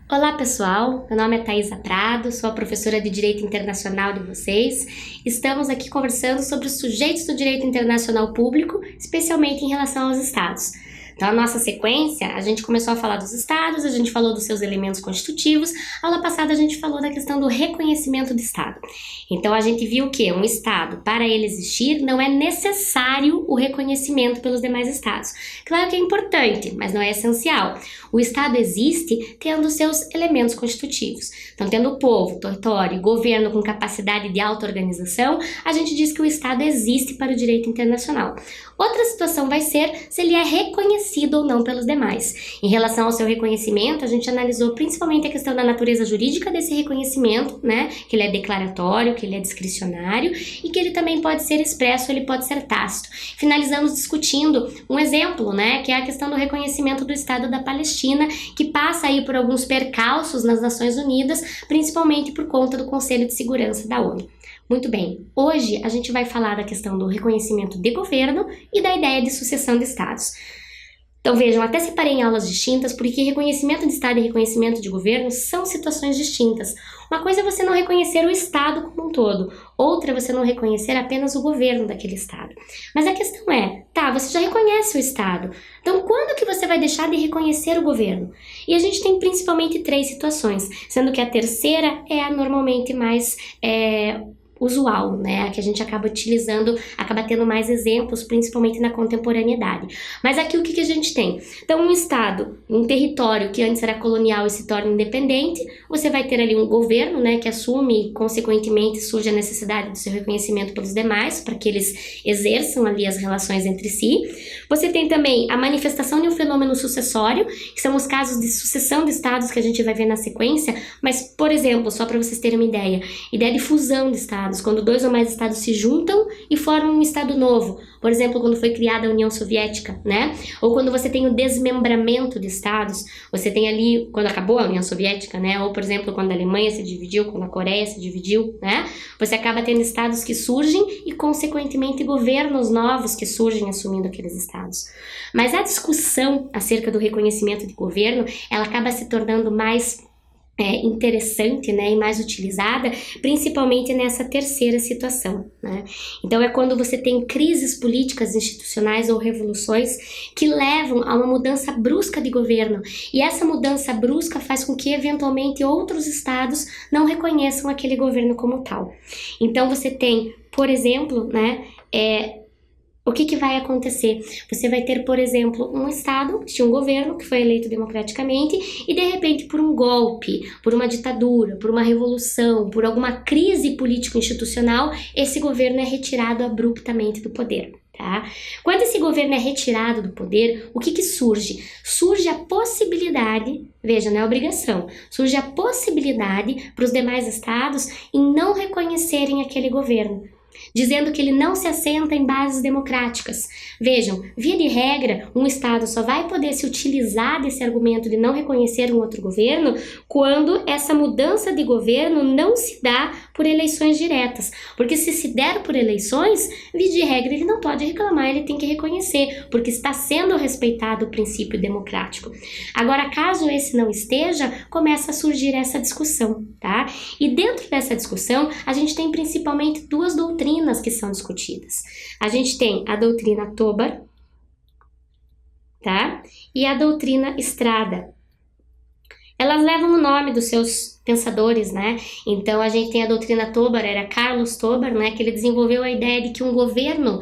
Olá pessoal, meu nome é Thaisa Prado, sou a professora de Direito Internacional de vocês. Estamos aqui conversando sobre os sujeitos do direito internacional público, especialmente em relação aos estados. Então, a nossa sequência, a gente começou a falar dos estados, a gente falou dos seus elementos constitutivos, a aula passada a gente falou da questão do reconhecimento do estado. Então, a gente viu que um estado, para ele existir, não é necessário o reconhecimento pelos demais estados. Claro que é importante, mas não é essencial. O estado existe tendo seus elementos constitutivos. Então, tendo povo, território e governo com capacidade de auto-organização, a gente diz que o estado existe para o direito internacional. Outra situação vai ser se ele é reconhecido ou não pelos demais. Em relação ao seu reconhecimento, a gente analisou principalmente a questão da natureza jurídica desse reconhecimento, né? Que ele é declaratório, que ele é discricionário e que ele também pode ser expresso, ele pode ser tácito. Finalizamos discutindo um exemplo, né? Que é a questão do reconhecimento do Estado da Palestina, que passa aí por alguns percalços nas Nações Unidas, principalmente por conta do Conselho de Segurança da ONU. Muito bem, hoje a gente vai falar da questão do reconhecimento de governo e da ideia de sucessão de estados. Então vejam, até separei em aulas distintas, porque reconhecimento de estado e reconhecimento de governo são situações distintas. Uma coisa é você não reconhecer o estado como um todo, outra é você não reconhecer apenas o governo daquele estado. Mas a questão é, você já reconhece o estado, então quando que você vai deixar de reconhecer o governo? E a gente tem principalmente 3 situações, sendo que a terceira é a normalmente mais usual, né, a que a gente acaba utilizando, acaba tendo mais exemplos, principalmente na contemporaneidade. Mas aqui o que a gente tem? Então, um estado, um território que antes era colonial e se torna independente, você vai ter ali um governo, né, que assume e, consequentemente, surge a necessidade do seu reconhecimento pelos demais, para que eles exerçam ali as relações entre si. Você tem também a manifestação de um fenômeno sucessório, que são os casos de sucessão de estados que a gente vai ver na sequência, mas, por exemplo, só para vocês terem uma ideia de fusão de estados, quando 2 ou mais estados se juntam e formam um estado novo. Por exemplo, quando foi criada a União Soviética, né? Ou quando você tem o desmembramento de estados, você tem ali, quando acabou a União Soviética, né? Ou, por exemplo, quando a Alemanha se dividiu, quando a Coreia se dividiu, né? Você acaba tendo estados que surgem e, consequentemente, governos novos que surgem assumindo aqueles estados. Mas a discussão acerca do reconhecimento de governo, ela acaba se tornando mais interessante, né, e mais utilizada, principalmente nessa terceira situação, né? Então é quando você tem crises políticas institucionais ou revoluções que levam a uma mudança brusca de governo, e essa mudança brusca faz com que eventualmente outros estados não reconheçam aquele governo como tal. Então você tem, por exemplo, né, o que vai acontecer? Você vai ter, por exemplo, um estado que tinha um governo que foi eleito democraticamente e, de repente, por um golpe, por uma ditadura, por uma revolução, por alguma crise político-institucional, esse governo é retirado abruptamente do poder. Tá? Quando esse governo é retirado do poder, o que surge? Surge a possibilidade, veja, não é obrigação, surge a possibilidade para os demais estados em não reconhecerem aquele governo, dizendo que ele não se assenta em bases democráticas. Vejam, via de regra, um estado só vai poder se utilizar desse argumento de não reconhecer um outro governo quando essa mudança de governo não se dá por eleições diretas. Porque se der por eleições, via de regra, ele não pode reclamar, ele tem que reconhecer, porque está sendo respeitado o princípio democrático. Agora, caso esse não esteja, começa a surgir essa discussão, tá? E dentro dessa discussão, a gente tem principalmente 2 doutrinas que são discutidas. A gente tem a doutrina Tobar, tá? E a doutrina Estrada. Elas levam o nome dos seus pensadores, né? Então a gente tem a doutrina Tobar, era Carlos Tobar, né? Que ele desenvolveu a ideia de que um governo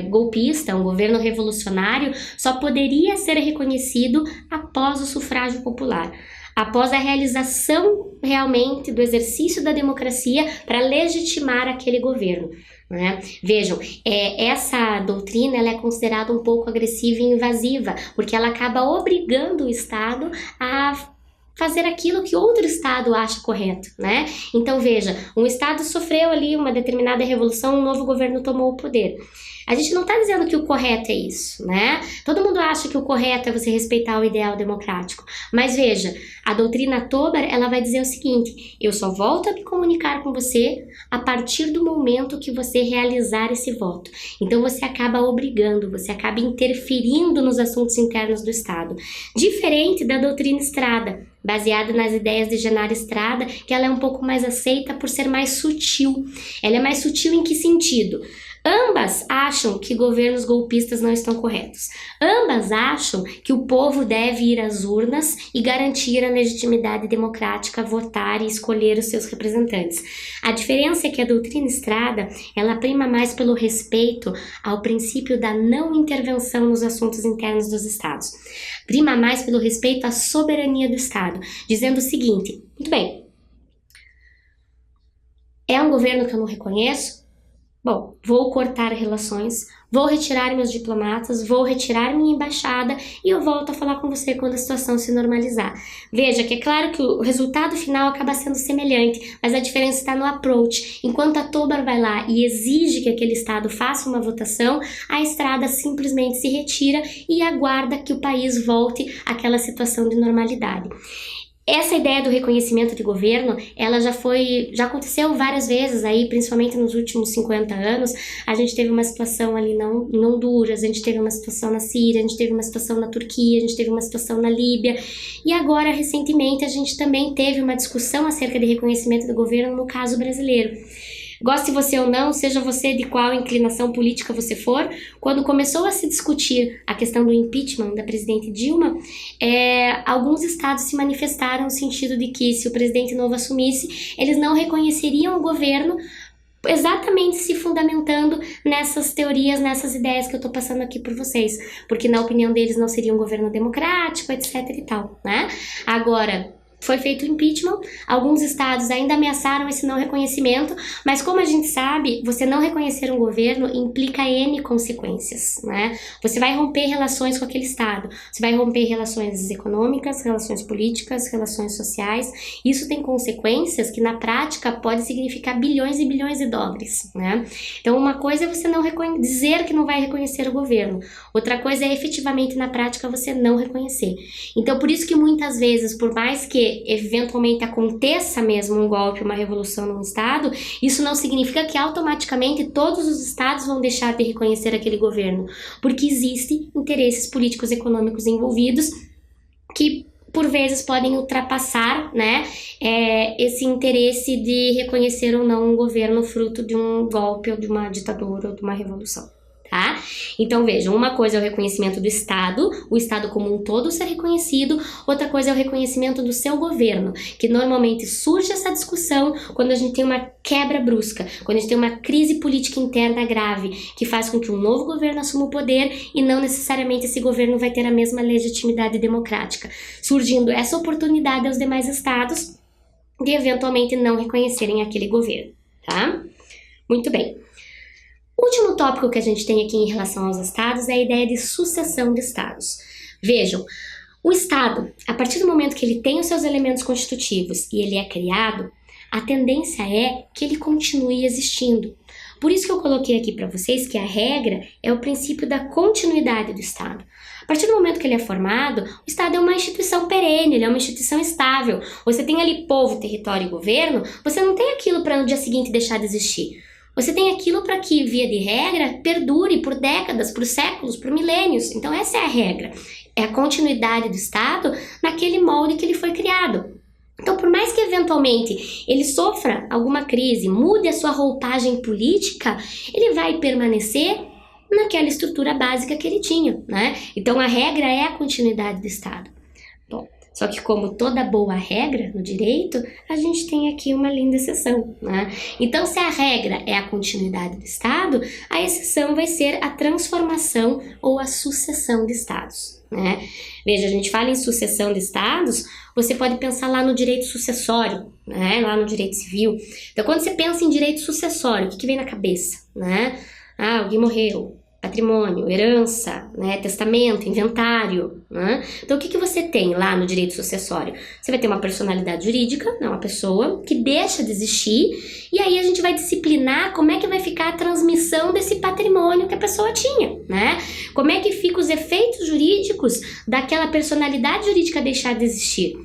golpista, um governo revolucionário, só poderia ser reconhecido após o sufrágio popular, após a realização realmente do exercício da democracia para legitimar aquele governo, né? Vejam, essa doutrina ela é considerada um pouco agressiva e invasiva, porque ela acaba obrigando o Estado a fazer aquilo que outro estado acha correto, né? Então veja, um estado sofreu ali uma determinada revolução, um novo governo tomou o poder. A gente não está dizendo que o correto é isso, né? Todo mundo acha que o correto é você respeitar o ideal democrático. Mas veja, a doutrina Tobar, ela vai dizer o seguinte: eu só volto a me comunicar com você a partir do momento que você realizar esse voto. Então você acaba obrigando, você acaba interferindo nos assuntos internos do Estado. Diferente da doutrina Estrada, baseada nas ideias de Genaro Estrada, que ela é um pouco mais aceita por ser mais sutil. Ela é mais sutil em que sentido? Ambas acham que governos golpistas não estão corretos. Ambas acham que o povo deve ir às urnas e garantir a legitimidade democrática, votar e escolher os seus representantes. A diferença é que a doutrina Estrada, ela prima mais pelo respeito ao princípio da não intervenção nos assuntos internos dos estados. Prima mais pelo respeito à soberania do Estado, dizendo o seguinte: muito bem, é um governo que eu não reconheço? Bom, vou cortar relações, vou retirar meus diplomatas, vou retirar minha embaixada e eu volto a falar com você quando a situação se normalizar. Veja que é claro que o resultado final acaba sendo semelhante, mas a diferença está no approach. Enquanto a Tobar vai lá e exige que aquele estado faça uma votação, a Estrada simplesmente se retira e aguarda que o país volte àquela situação de normalidade. Essa ideia do reconhecimento de governo, ela já aconteceu várias vezes aí, principalmente nos últimos 50 anos. A gente teve uma situação ali em Honduras, a gente teve uma situação na Síria, a gente teve uma situação na Turquia, a gente teve uma situação na Líbia. E agora, recentemente, a gente também teve uma discussão acerca de reconhecimento do governo no caso brasileiro. Goste você ou não, seja você de qual inclinação política você for, quando começou a se discutir a questão do impeachment da presidente Dilma, alguns estados se manifestaram no sentido de que, se o presidente novo assumisse, eles não reconheceriam o governo, exatamente se fundamentando nessas teorias, nessas ideias que eu tô passando aqui por vocês, porque na opinião deles não seria um governo democrático, etc e tal, né? Agora, foi feito o impeachment, alguns estados ainda ameaçaram esse não reconhecimento, mas como a gente sabe, você não reconhecer um governo implica N consequências, né? Você vai romper relações com aquele estado, você vai romper relações econômicas, relações políticas, relações sociais. Isso tem consequências que na prática pode significar bilhões e bilhões de dólares, né? Então uma coisa é você não dizer que não vai reconhecer o governo, outra coisa é efetivamente na prática você não reconhecer. Então por isso que muitas vezes, por mais que eventualmente aconteça mesmo um golpe, uma revolução num estado, isso não significa que automaticamente todos os estados vão deixar de reconhecer aquele governo, porque existem interesses políticos e econômicos envolvidos que por vezes podem ultrapassar, né, esse interesse de reconhecer ou não um governo fruto de um golpe ou de uma ditadura ou de uma revolução. Tá? Então vejam, uma coisa é o reconhecimento do Estado, o Estado como um todo ser reconhecido, outra coisa é o reconhecimento do seu governo, que normalmente surge essa discussão quando a gente tem uma quebra brusca, quando a gente tem uma crise política interna grave, que faz com que um novo governo assuma o poder e não necessariamente esse governo vai ter a mesma legitimidade democrática, surgindo essa oportunidade aos demais estados de eventualmente não reconhecerem aquele governo, tá? Muito bem. O último tópico que a gente tem aqui em relação aos estados é a ideia de sucessão de estados. Vejam, o estado, a partir do momento que ele tem os seus elementos constitutivos e ele é criado, a tendência é que ele continue existindo. Por isso que eu coloquei aqui para vocês que a regra é o princípio da continuidade do Estado. A partir do momento que ele é formado, o Estado é uma instituição perene, ele é uma instituição estável. Você tem ali povo, território e governo, você não tem aquilo para no dia seguinte deixar de existir. Você tem aquilo para que, via de regra, perdure por décadas, por séculos, por milênios. Então essa é a regra. É a continuidade do Estado naquele molde que ele foi criado. Então, por mais que eventualmente ele sofra alguma crise, mude a sua roupagem política, ele vai permanecer naquela estrutura básica que ele tinha, né? Então a regra é a continuidade do Estado. Bom, só que como toda boa regra no direito, a gente tem aqui uma linda exceção, né? Então, se a regra é a continuidade do Estado, a exceção vai ser a transformação ou a sucessão de Estados, né? Veja, a gente fala em sucessão de Estados, você pode pensar lá no direito sucessório, né? Lá no direito civil. Então, quando você pensa em direito sucessório, o que vem na cabeça, né? Ah, alguém morreu, patrimônio, herança, né, testamento, inventário, né? Então, o que você tem lá no direito sucessório? Você vai ter uma personalidade jurídica, né, uma pessoa que deixa de existir, e aí a gente vai disciplinar como é que vai ficar a transmissão desse patrimônio que a pessoa tinha, né? Como é que ficam os efeitos jurídicos daquela personalidade jurídica deixar de existir.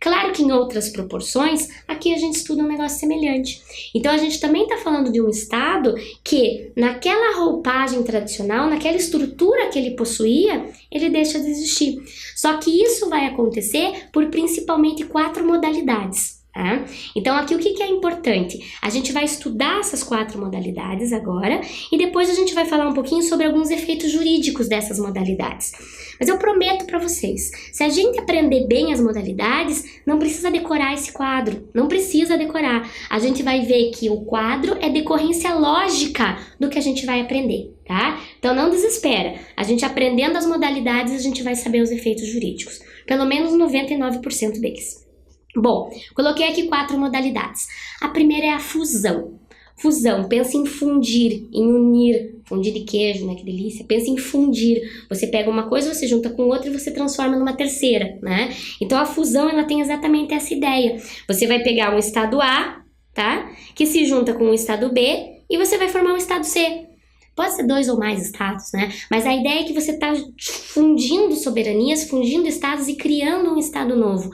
Claro que em outras proporções, aqui a gente estuda um negócio semelhante. Então a gente também está falando de um Estado que, naquela roupagem tradicional, naquela estrutura que ele possuía, ele deixa de existir. Só que isso vai acontecer por principalmente 4 modalidades. Tá? Então aqui o que é importante? A gente vai estudar essas 4 modalidades agora e depois a gente vai falar um pouquinho sobre alguns efeitos jurídicos dessas modalidades. Mas eu prometo para vocês, se a gente aprender bem as modalidades, não precisa decorar esse quadro, não precisa decorar. A gente vai ver que o quadro é decorrência lógica do que a gente vai aprender, tá? Então não desespera, a gente aprendendo as modalidades, a gente vai saber os efeitos jurídicos, pelo menos 99% deles. Bom, coloquei aqui 4 modalidades. A primeira é a fusão. Fusão, pensa em fundir, em unir, fundir de queijo, né, que delícia. Pensa em fundir, você pega uma coisa, você junta com outra e você transforma numa terceira, né? Então a fusão, ela tem exatamente essa ideia. Você vai pegar um estado A, tá? Que se junta com um estado B e você vai formar um estado C. Pode ser 2 ou mais estados, né? Mas a ideia é que você está fundindo soberanias, fundindo estados e criando um estado novo.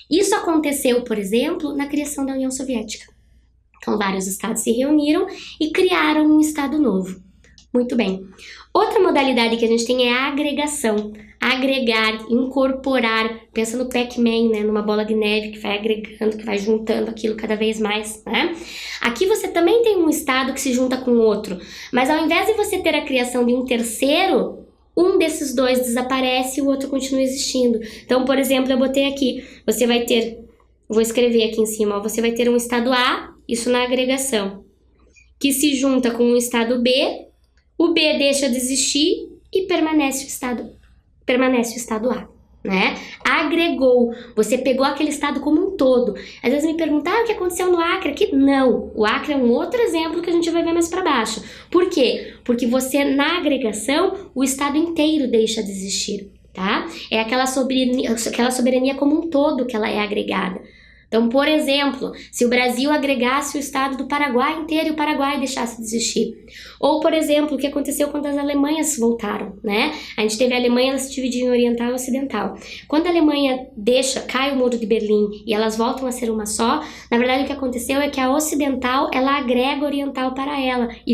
Isso aconteceu, por exemplo, na criação da União Soviética. Então, vários estados se reuniram e criaram um estado novo. Muito bem. Outra modalidade que a gente tem é a agregação. Agregar, incorporar. Pensa no Pac-Man, né? Numa bola de neve que vai agregando, que vai juntando aquilo cada vez mais, né? Aqui você também tem um estado que se junta com o outro. Mas ao invés de você ter a criação de um terceiro, um desses 2 desaparece e o outro continua existindo. Então, por exemplo, eu botei aqui, você vai ter, vou escrever aqui em cima, ó, você vai ter um estado A, isso na agregação, que se junta com um estado B, o B deixa de existir e permanece o estado A, né? Agregou, você pegou aquele estado como um todo. Às vezes me perguntam, o que aconteceu no Acre aqui? Não, o Acre é um outro exemplo que a gente vai ver mais para baixo. Por quê? Porque você, na agregação, o estado inteiro deixa de existir, tá? É aquela soberania como um todo que ela é agregada. Então, por exemplo, se o Brasil agregasse o estado do Paraguai inteiro e o Paraguai deixasse de existir. Ou, por exemplo, o que aconteceu quando as Alemanhas voltaram, né? A gente teve a Alemanha, ela se dividiu em oriental e ocidental. Quando a Alemanha cai o Muro de Berlim e elas voltam a ser uma só, na verdade o que aconteceu é que a ocidental, ela agrega a oriental para ela e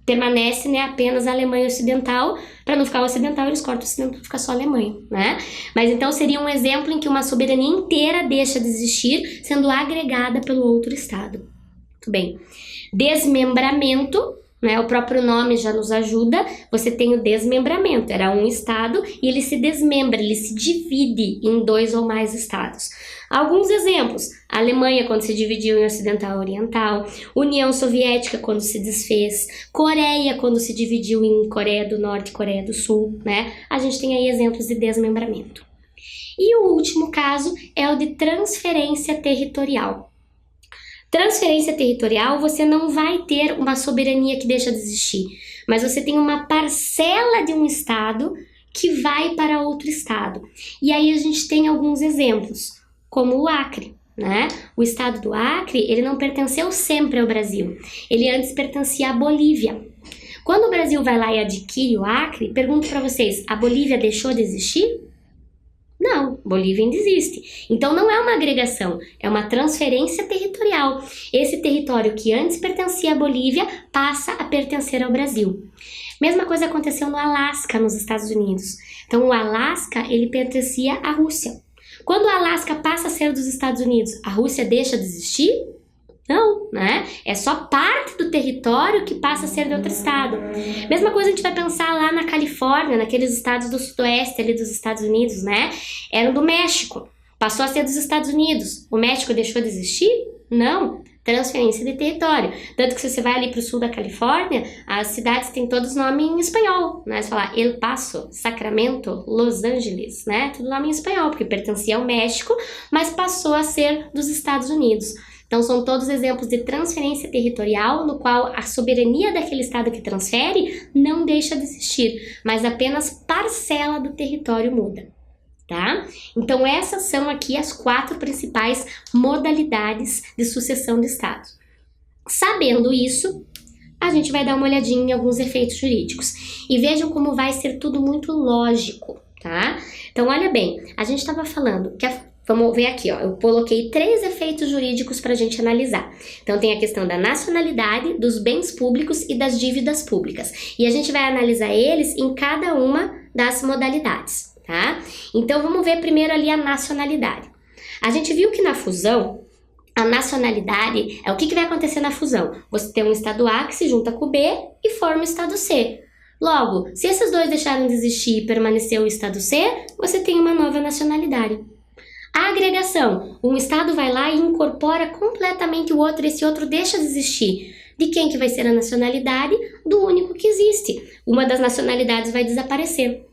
permanece, né, apenas a Alemanha ocidental. Para não ficar ocidental, eles cortam o ocidental, fica só a Alemanha, né? Mas então seria um exemplo em que uma soberania inteira deixa de existir, sendo agregada pelo outro estado. Muito bem. Desmembramento, né? O próprio nome já nos ajuda. Você tem o desmembramento. Era um estado e ele se desmembra, ele se divide em 2 ou mais estados. Alguns exemplos: a Alemanha quando se dividiu em ocidental e oriental, União Soviética quando se desfez, Coreia quando se dividiu em Coreia do Norte e Coreia do Sul, né? A gente tem aí exemplos de desmembramento. E o último caso é o de transferência territorial. Transferência territorial, você não vai ter uma soberania que deixa de existir, mas você tem uma parcela de um estado que vai para outro estado. E aí a gente tem alguns exemplos, como o Acre, né? O estado do Acre, ele não pertenceu sempre ao Brasil. Ele antes pertencia à Bolívia. Quando o Brasil vai lá e adquire o Acre, pergunto para vocês, a Bolívia deixou de existir? Não, Bolívia ainda existe. Então não é uma agregação, é uma transferência territorial. Esse território que antes pertencia à Bolívia passa a pertencer ao Brasil. Mesma coisa aconteceu no Alasca, nos Estados Unidos. Então o Alasca, ele pertencia à Rússia. Quando o Alasca passa a ser dos Estados Unidos, a Rússia deixa de existir? Não, né? É só parte do território que passa a ser de outro estado. Mesma coisa a gente vai pensar lá na Califórnia, naqueles estados do sudoeste ali dos Estados Unidos, né? Eram do México, passou a ser dos Estados Unidos. O México deixou de existir? Não. Transferência de território. Tanto que se você vai ali para o sul da Califórnia, as cidades têm todos nome em espanhol, né? Você fala El Paso, Sacramento, Los Angeles, né? Tudo nome em espanhol, porque pertencia ao México, mas passou a ser dos Estados Unidos. Então, são todos exemplos de transferência territorial, no qual a soberania daquele Estado que transfere não deixa de existir, mas apenas parcela do território muda, tá? Então, essas são aqui as 4 principais modalidades de sucessão de Estados. Sabendo isso, a gente vai dar uma olhadinha em alguns efeitos jurídicos. E vejam como vai ser tudo muito lógico, tá? Então, olha bem, a gente estava falando que vamos ver aqui, ó, eu coloquei 3 efeitos jurídicos para a gente analisar. Então, tem a questão da nacionalidade, dos bens públicos e das dívidas públicas. E a gente vai analisar eles em cada uma das modalidades, tá? Então, vamos ver primeiro ali a nacionalidade. A gente viu que na fusão, a nacionalidade é o que vai acontecer na fusão. Você tem um Estado A que se junta com o B e forma o Estado C. Logo, se esses dois deixaram de existir e permaneceu o Estado C, você tem uma nova nacionalidade. A agregação. Um Estado vai lá e incorpora completamente o outro, esse outro deixa de existir. De quem que vai ser a nacionalidade? Do único que existe. Uma das nacionalidades vai desaparecer.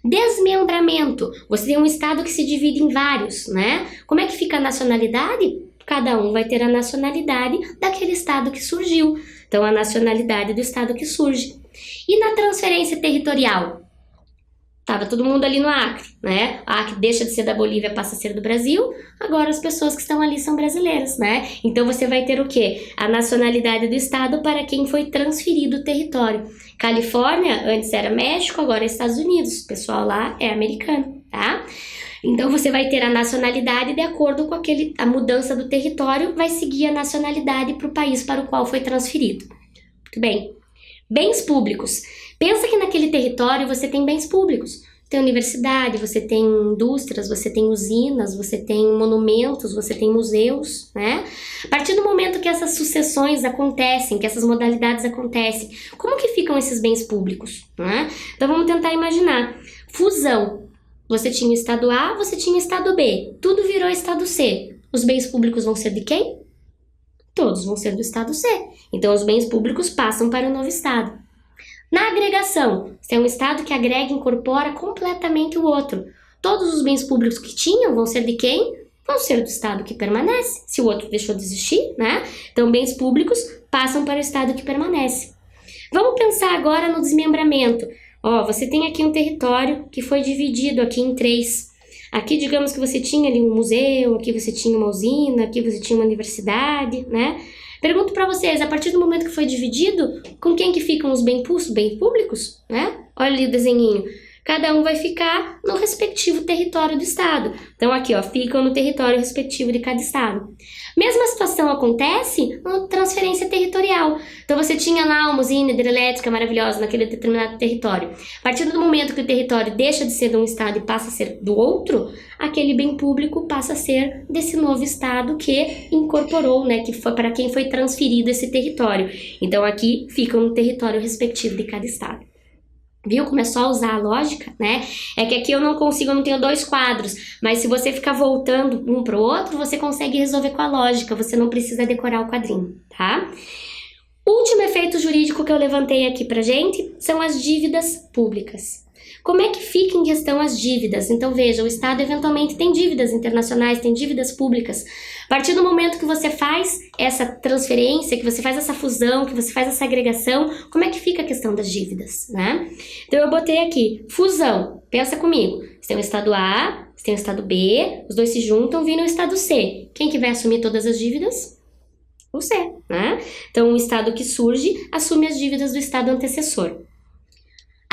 Desmembramento. Você tem um Estado que se divide em vários, né? Como é que fica a nacionalidade? Cada um vai ter a nacionalidade daquele Estado que surgiu. Então, a nacionalidade do Estado que surge. E na transferência territorial? Tava todo mundo ali no Acre, né? O Acre deixa de ser da Bolívia, passa a ser do Brasil. Agora as pessoas que estão ali são brasileiras, né? Então você vai ter o quê? A nacionalidade do Estado para quem foi transferido o território. Califórnia, antes era México, agora é Estados Unidos. O pessoal lá é americano, tá? Então você vai ter a nacionalidade de acordo com a mudança do território, vai seguir a nacionalidade para o país para o qual foi transferido. Muito bem. Bens públicos. Pensa que naquele território você tem bens públicos. Você tem universidade, você tem indústrias, você tem usinas, você tem monumentos, você tem museus, né? A partir do momento que essas sucessões acontecem, que essas modalidades acontecem, como que ficam esses bens públicos, né? Então vamos tentar imaginar. Fusão. Você tinha o Estado A, você tinha o Estado B. Tudo virou Estado C. Os bens públicos vão ser de quem? Todos vão ser do Estado C. Então, os bens públicos passam para o novo Estado. Na agregação, você tem um Estado que agrega e incorpora completamente o outro. Todos os bens públicos que tinham vão ser de quem? Vão ser do Estado que permanece, se o outro deixou de existir, né? Então, bens públicos passam para o Estado que permanece. Vamos pensar agora no desmembramento. Ó, você tem aqui um território que foi dividido aqui em 3. Aqui, digamos que você tinha ali um museu, aqui você tinha uma usina, aqui você tinha uma universidade, né? Pergunto para vocês, a partir do momento que foi dividido, com quem que ficam os bens públicos, né? Olha ali o desenhinho. Cada um vai ficar no respectivo território do Estado. Então, aqui, ó, ficam no território respectivo de cada Estado. Mesma situação acontece na transferência territorial. Então, você tinha lá uma usina hidrelétrica maravilhosa naquele determinado território. A partir do momento que o território deixa de ser de um Estado e passa a ser do outro, aquele bem público passa a ser desse novo Estado que incorporou, né, que foi para quem foi transferido esse território. Então, aqui ficam no território respectivo de cada Estado. Viu como é só usar a lógica, né? É que aqui eu não tenho 2 quadros, mas se você ficar voltando um para o outro, você consegue resolver com a lógica, você não precisa decorar o quadrinho, tá? Último efeito jurídico que eu levantei aqui pra gente são as dívidas públicas. Como é que fica em questão as dívidas? Então veja, o Estado eventualmente tem dívidas internacionais, tem dívidas públicas. A partir do momento que você faz essa transferência, que você faz essa fusão, que você faz essa agregação, como é que fica a questão das dívidas, né? Então eu botei aqui, fusão, pensa comigo, você tem o Estado A, você tem o Estado B, os dois se juntam, viram o Estado C. Quem que vai assumir todas as dívidas? O C, né? Então o Estado que surge assume as dívidas do Estado antecessor.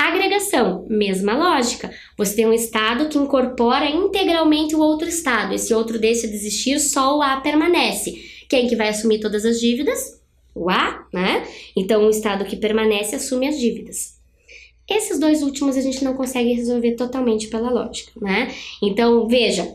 Agregação, mesma lógica. Você tem um Estado que incorpora integralmente o outro Estado. Esse outro deixa de existir, só o A permanece. Quem que vai assumir todas as dívidas? O A, né? Então, o Estado que permanece assume as dívidas. Esses 2 últimos a gente não consegue resolver totalmente pela lógica, né? Então, veja,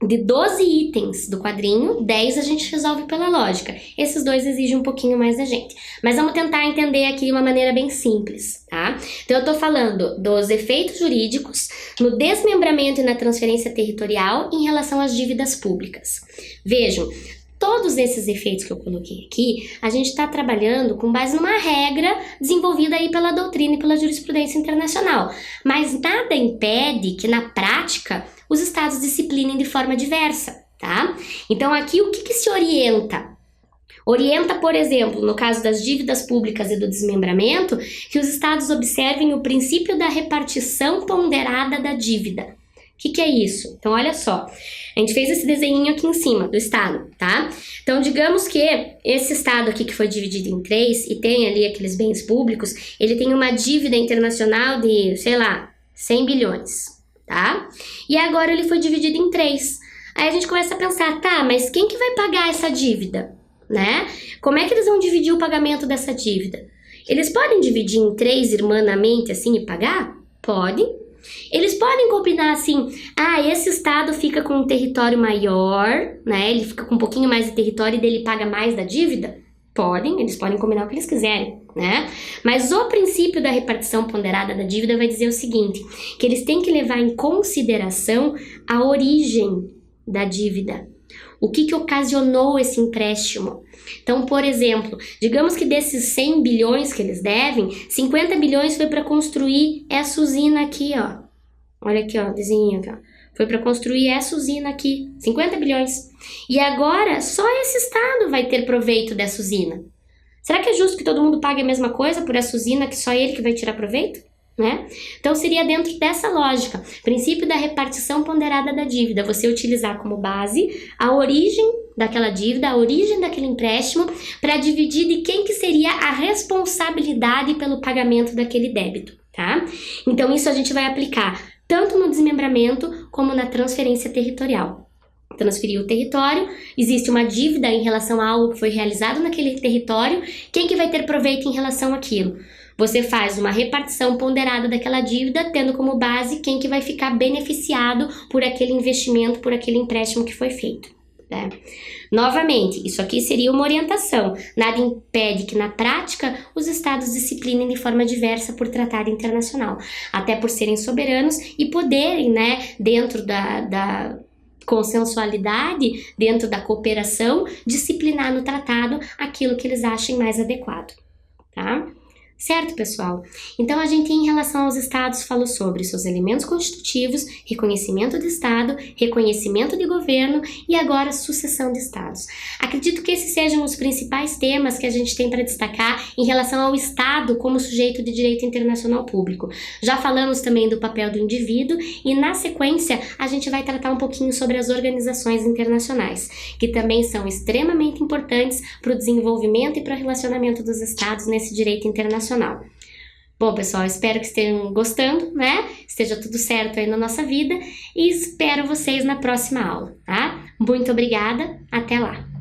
de 12 itens do quadrinho, 10 a gente resolve pela lógica. Esses 2 exigem um pouquinho mais da gente. Mas vamos tentar entender aqui de uma maneira bem simples, tá? Então, eu tô falando dos efeitos jurídicos no desmembramento e na transferência territorial em relação às dívidas públicas. Vejam, todos esses efeitos que eu coloquei aqui, a gente está trabalhando com base numa regra desenvolvida aí pela doutrina e pela jurisprudência internacional. Mas nada impede que, na prática, os estados disciplinem de forma diversa, tá? Então, aqui, o que se orienta? Orienta, por exemplo, no caso das dívidas públicas e do desmembramento, que os estados observem o princípio da repartição ponderada da dívida. O que é isso? Então, olha só, a gente fez esse desenho aqui em cima do estado, tá? Então, digamos que esse estado aqui que foi dividido em 3 e tem ali aqueles bens públicos, ele tem uma dívida internacional de, sei lá, 100 bilhões, tá? E agora ele foi dividido em 3. Aí a gente começa a pensar, tá, mas quem que vai pagar essa dívida, né? Como é que eles vão dividir o pagamento dessa dívida? Eles podem dividir em 3 irmanamente assim e pagar? Podem. Eles podem combinar assim, esse estado fica com um território maior, né? Ele fica com um pouquinho mais de território e dele paga mais da dívida? Podem, eles podem combinar o que eles quiserem, né? Mas o princípio da repartição ponderada da dívida vai dizer o seguinte, que eles têm que levar em consideração a origem da dívida. O que ocasionou esse empréstimo? Então, por exemplo, digamos que desses 100 bilhões que eles devem, 50 bilhões foi para construir essa usina aqui, ó. Olha aqui, ó, desenho aqui, ó. Foi para construir essa usina aqui, 50 bilhões. E agora, só esse estado vai ter proveito dessa usina. Será que é justo que todo mundo pague a mesma coisa por essa usina, que só ele que vai tirar proveito? Né? Então seria dentro dessa lógica, princípio da repartição ponderada da dívida, você utilizar como base a origem daquela dívida, a origem daquele empréstimo, para dividir de quem que seria a responsabilidade pelo pagamento daquele débito, tá? Então isso a gente vai aplicar tanto no desmembramento como na transferência territorial. Transferir o território, existe uma dívida em relação a algo que foi realizado naquele território, quem que vai ter proveito em relação àquilo? Você faz uma repartição ponderada daquela dívida, tendo como base quem que vai ficar beneficiado por aquele investimento, por aquele empréstimo que foi feito, né? Novamente, isso aqui seria uma orientação. Nada impede que na prática os estados disciplinem de forma diversa por tratado internacional, até por serem soberanos e poderem, né, dentro da consensualidade, dentro da cooperação, disciplinar no tratado aquilo que eles achem mais adequado, tá? Certo, pessoal? Então, a gente, em relação aos estados, falou sobre seus elementos constitutivos, reconhecimento de estado, reconhecimento de governo e agora sucessão de estados. Acredito que esses sejam os principais temas que a gente tem para destacar em relação ao estado como sujeito de direito internacional público. Já falamos também do papel do indivíduo e, na sequência, a gente vai tratar um pouquinho sobre as organizações internacionais, que também são extremamente importantes para o desenvolvimento e para o relacionamento dos estados nesse direito internacional. Bom, pessoal, espero que estejam gostando, né? Esteja tudo certo aí na nossa vida e espero vocês na próxima aula, tá? Muito obrigada, até lá!